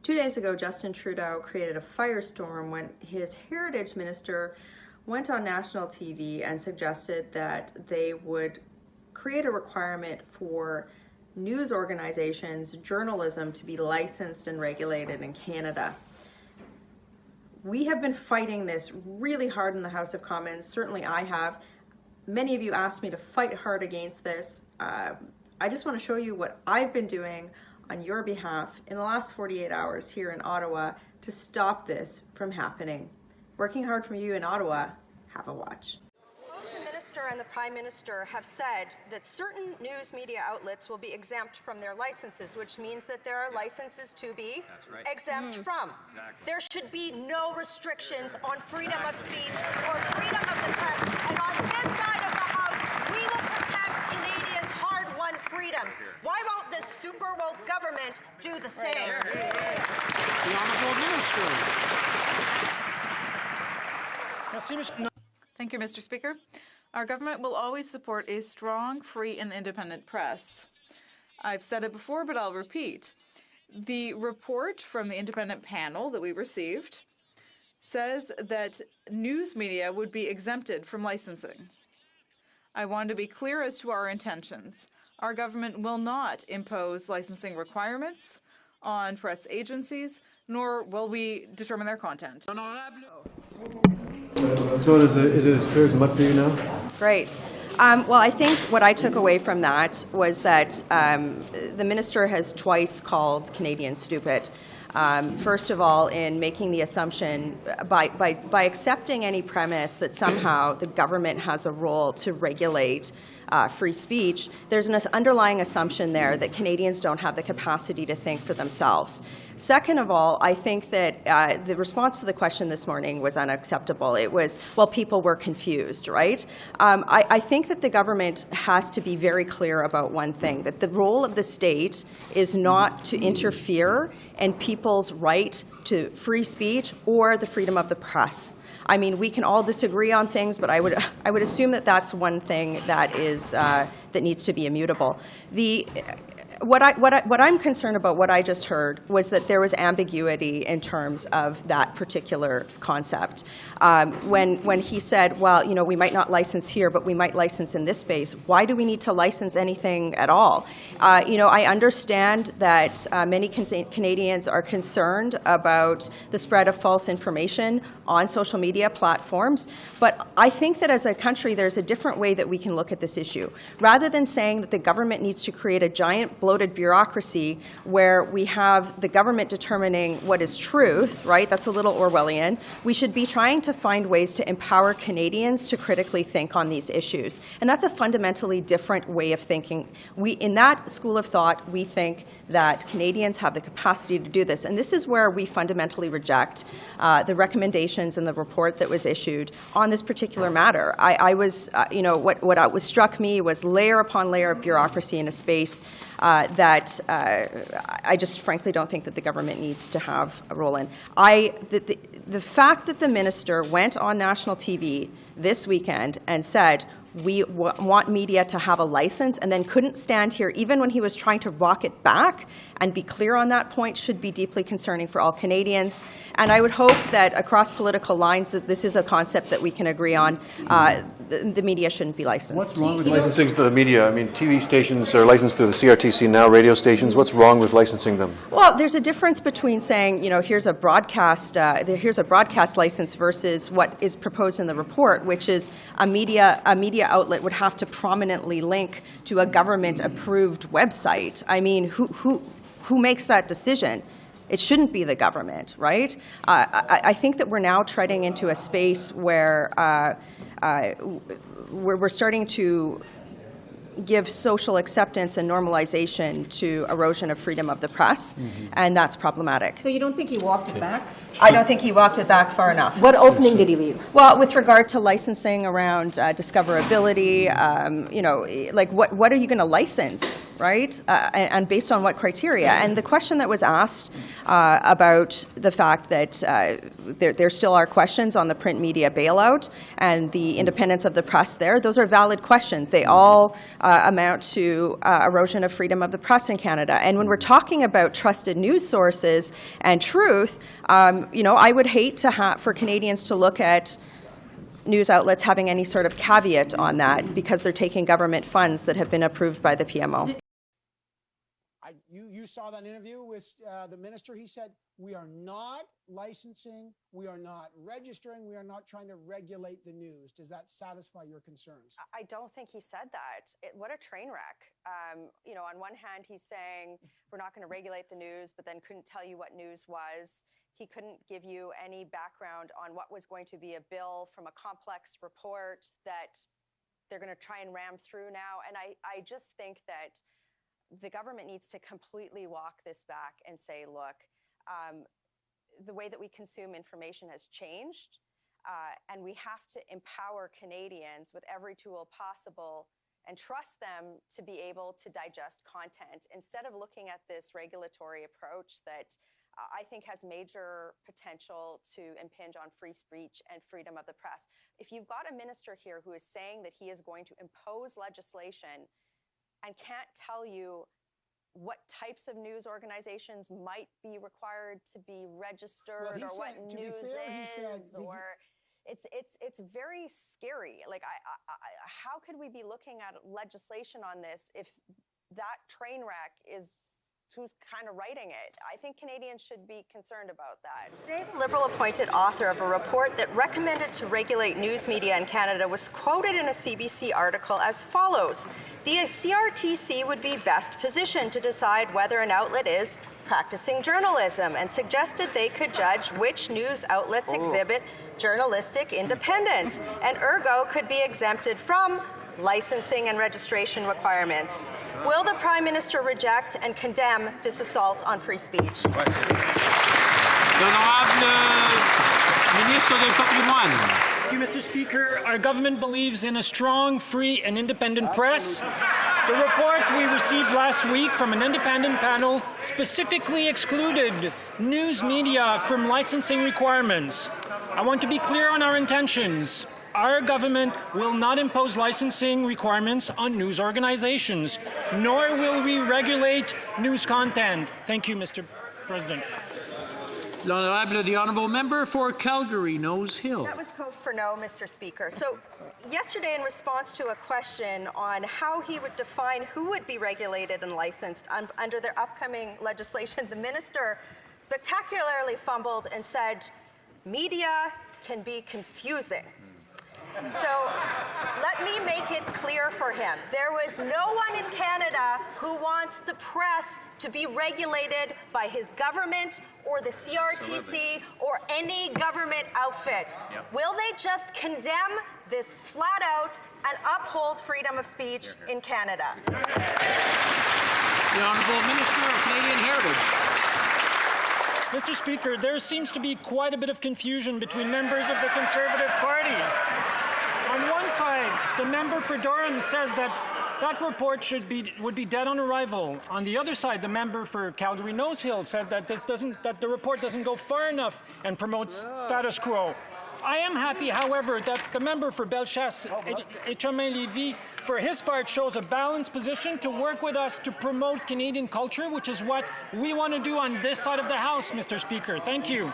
2 days ago, Justin Trudeau created a firestorm when his heritage minister went on national TV and suggested that they would create a requirement for news organizations, journalism to be licensed and regulated in Canada. We have been fighting this really hard in the House of Commons. Certainly I have. Many of you asked me to fight hard against this. I just want to show you what I've been doing on your behalf in the last 48 hours here in Ottawa to stop this from happening. Working hard for you in Ottawa. Have a watch. Both the Minister and the Prime Minister have said that certain news media outlets will be exempt from their licenses, which means that there are licenses to be exempt from. Exactly. There should be no restrictions on freedom of speech or freedom of the press. And on this side of the House, we will protect Canadians' hard-won freedoms. Why won't the super woke government do the same? The Honourable Minister. Thank you, Mr. Speaker. Our government will always support a strong, free and independent press. I've said it before, but I'll repeat. The report from the independent panel that we received says that news media would be exempted from licensing. I want to be clear as to our intentions. Our government will not impose licensing requirements on press agencies, nor will we determine their content. So is it as clear as mud for you now? Great. Well, I think what I took away from that was that the minister has twice called Canadians stupid. First of all, in making the assumption, by accepting any premise that somehow the government has a role to regulate free speech, there's an underlying assumption there that Canadians don't have the capacity to think for themselves. Second of all, I think that the response to the question this morning was unacceptable. It was, well, people were confused, right? I think that the government has to be very clear about one thing, that the role of the state is not to interfere in people's right to free speech or the freedom of the press. I mean, we can all disagree on things, but I would assume that that's one thing that is that needs to be immutable. What I'm concerned about, what I just heard, was that there was ambiguity in terms of that particular concept. When he said, well, you know, we might not license here, but we might license in this space, why do we need to license anything at all? You know, I understand that many Canadians are concerned about the spread of false information on social media platforms, but I think that as a country, there's a different way that we can look at this issue. Rather than saying that the government needs to create a giant bloated bureaucracy where we have the government determining what is truth, right? That's a little Orwellian. We should be trying to find ways to empower Canadians to critically think on these issues. And that's a fundamentally different way of thinking. In that school of thought, we think that Canadians have the capacity to do this. And this is where we fundamentally reject the recommendations in the report that was issued on this particular matter. You know, what struck me was layer upon layer of bureaucracy in a space that I just frankly don't think that the government needs to have a role in. The fact that the minister went on national TV this weekend and said, we want media to have a license, and then couldn't stand here, even when he was trying to walk it back and be clear on that point, should be deeply concerning for all Canadians. And I would hope that across political lines that this is a concept that we can agree on. The media shouldn't be licensed. What's wrong with licensing to the media? I mean, TV stations are licensed through the CRTC now, radio stations. What's wrong with licensing them? Well, there's a difference between saying, you know, here's a broadcast license versus what is proposed in the report, which is a media outlet would have to prominently link to a government-approved website. I mean, who makes that decision? It shouldn't be the government, right? I think that we're now treading into a space where we're starting to give social acceptance and normalization to erosion of freedom of the press, and that's problematic. So you don't think he walked it back? I don't think he walked it back far enough. What opening did he leave? Well, with regard to licensing around discoverability, you know, like what are you going to license? right? And based on what criteria? And the question that was asked about the fact that there still are questions on the print media bailout and the independence of the press there, those are valid questions. They all amount to erosion of freedom of the press in Canada. And when we're talking about trusted news sources and truth, I would hate for Canadians to look at news outlets having any sort of caveat on that because they're taking government funds that have been approved by the PMO. You saw that interview with the minister. He said, we are not licensing, we are not registering, we are not trying to regulate the news. Does that satisfy your concerns? I don't think he said that. What a train wreck. On one hand, he's saying we're not going to regulate the news, but then couldn't tell you what news was. He couldn't give you any background on what was going to be a bill from a complex report that they're going to try and ram through now. And I just think that the government needs to completely walk this back and say, look, the way that we consume information has changed, and we have to empower Canadians with every tool possible and trust them to be able to digest content instead of looking at this regulatory approach that I think has major potential to impinge on free speech and freedom of the press. If you've got a minister here who is saying that he is going to impose legislation and can't tell you what types of news organizations might be required to be registered, or what news is, or it's very scary. Like, how could we be looking at legislation on this if that train wreck is who's kind of writing it? I think Canadians should be concerned about that. Today, the Liberal-appointed author of a report that recommended to regulate news media in Canada was quoted in a CBC article as follows: the CRTC would be best positioned to decide whether an outlet is practicing journalism, and suggested they could judge which news outlets exhibit journalistic independence, and ergo could be exempted from licensing and registration requirements. Will the Prime Minister reject and condemn this assault on free speech? L'honorable Ministre du Patrimoine. Thank you, Mr. Speaker. Our government believes in a strong, free, and independent press. The report we received last week from an independent panel specifically excluded news media from licensing requirements. I want to be clear on our intentions. Our government will not impose licensing requirements on news organizations, nor will we regulate news content. Thank you, Mr. President. The honourable member for Calgary Nose Hill. That was code for no, Mr. Speaker. So yesterday, in response to a question on how he would define who would be regulated and licensed under their upcoming legislation, the minister spectacularly fumbled and said, media can be confusing. So let me make it clear for him. There was no one in Canada who wants the press to be regulated by his government or the CRTC or any government outfit. Yep. Will they just condemn this flat out and uphold freedom of speech in Canada? The Honourable Minister of Canadian Heritage. Mr. Speaker, there seems to be quite a bit of confusion between members of the Conservative Party. On one side, the member for Durham says that report would be dead on arrival. On the other side, the member for Calgary Nose Hill said that the report doesn't go far enough and promotes status quo. I am happy, however, that the member for Bellechasse, Etchemin-Lévis, for his part, shows a balanced position to work with us to promote Canadian culture, which is what we want to do on this side of the House, Mr. Speaker. Thank you.